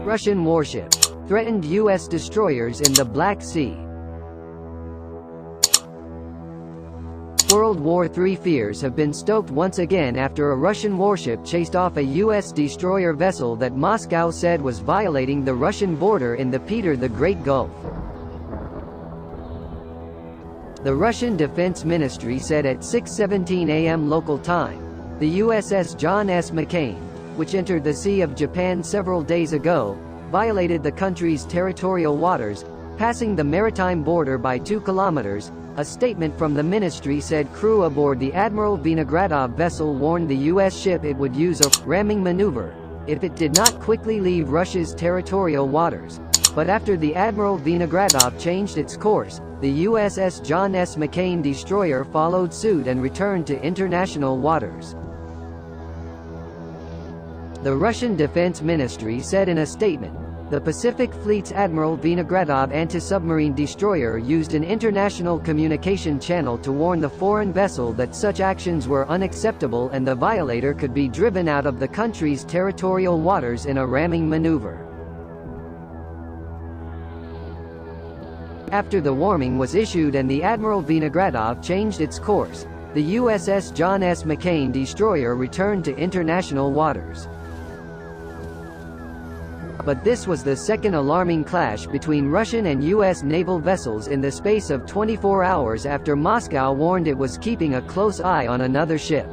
Russian warship threatened U.S. destroyers in the Black Sea. World War III fears have been stoked once again after a Russian warship chased off a U.S. destroyer vessel that Moscow said was violating the Russian border in the Peter the Great Gulf. The Russian Defense Ministry said at 6:17 a.m. local time, the USS John S McCain, which entered the Sea of Japan several days ago, violated the country's territorial waters, passing the maritime border by 2 kilometers. A statement from the ministry said crew aboard the Admiral Vinogradov vessel warned the U.S. ship it would use a ramming maneuver if it did not quickly leave Russia's territorial waters. But after the Admiral Vinogradov changed its course, the USS John S McCain destroyer followed suit and returned to international waters. The Russian Defense Ministry said in a statement, the Pacific Fleet's Admiral Vinogradov anti-submarine destroyer used an international communication channel to warn the foreign vessel that such actions were unacceptable and the violator could be driven out of the country's territorial waters in a ramming maneuver. After the warning was issued and the Admiral Vinogradov changed its course, the USS John S McCain destroyer returned to international waters. But this was the second alarming clash between Russian and U.S. naval vessels in the space of 24 hours after Moscow warned it was keeping a close eye on another ship.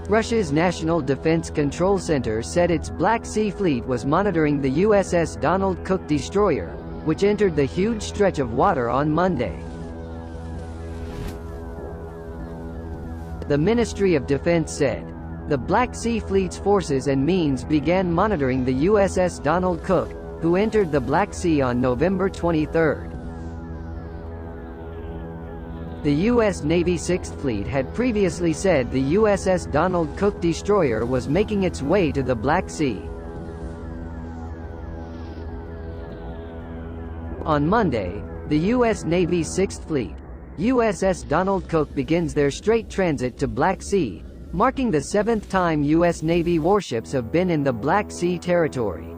Russia's National Defense Control Center said its Black Sea Fleet was monitoring the USS Donald Cook destroyer, which entered the huge stretch of water on Monday. The Ministry of Defense said, the Black Sea Fleet's forces and means began monitoring the USS Donald Cook, who entered the Black Sea on November 23. The U.S. Navy 6th Fleet had previously said the USS Donald Cook destroyer was making its way to the Black Sea. On Monday, the U.S. Navy's 6th Fleet, USS Donald Cook begins their straight transit to Black Sea, marking the 7th time U.S. Navy warships have been in the Black Sea territory.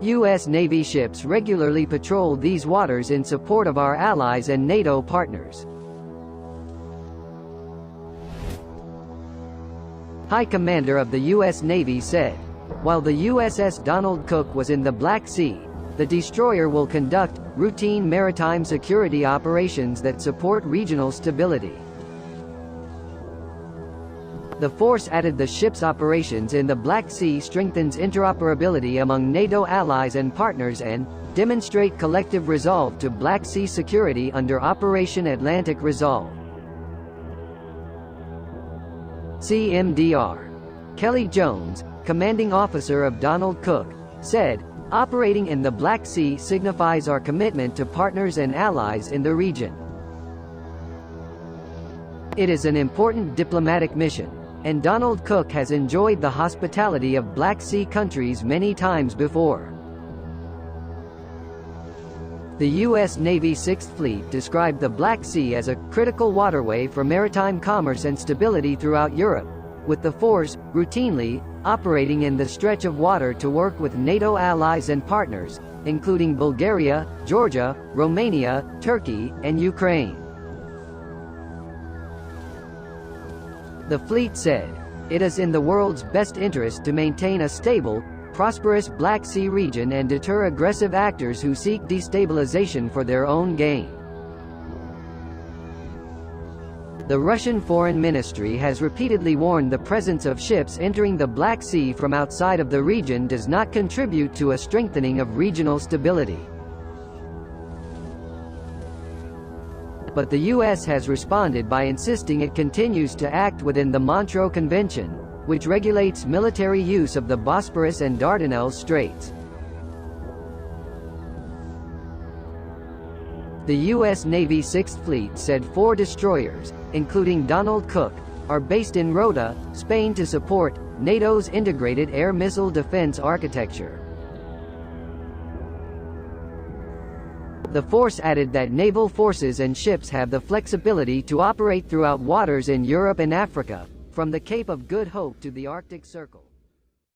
U.S. Navy ships regularly patrol these waters in support of our allies and NATO partners. High Commander of the U.S. Navy said, while the USS Donald Cook was in the Black Sea, the destroyer will conduct routine maritime security operations that support regional stability. The force added the ship's operations in the Black Sea strengthens interoperability among NATO allies and partners and demonstrate collective resolve to Black Sea security under Operation Atlantic Resolve. CMDR. Kelly Jones, commanding officer of Donald Cook, said, operating in the Black Sea signifies our commitment to partners and allies in the region. It is an important diplomatic mission, and Donald Cook has enjoyed the hospitality of Black Sea countries many times before. The U.S. Navy 6th Fleet described the Black Sea as a critical waterway for maritime commerce and stability throughout Europe, with the force routinely operating in the stretch of water to work with NATO allies and partners, including Bulgaria, Georgia, Romania, Turkey, and Ukraine. The fleet said, it is in the world's best interest to maintain a stable, prosperous Black Sea region and deter aggressive actors who seek destabilization for their own gain. The Russian Foreign Ministry has repeatedly warned the presence of ships entering the Black Sea from outside of the region does not contribute to a strengthening of regional stability. But the U.S. has responded by insisting it continues to act within the Montreux Convention, which regulates military use of the Bosporus and Dardanelles Straits. The U.S. Navy 6th Fleet said 4 destroyers, including Donald Cook, are based in Rota, Spain to support NATO's integrated air missile defense architecture. The force added that naval forces and ships have the flexibility to operate throughout waters in Europe and Africa, From the Cape of Good Hope to the Arctic Circle.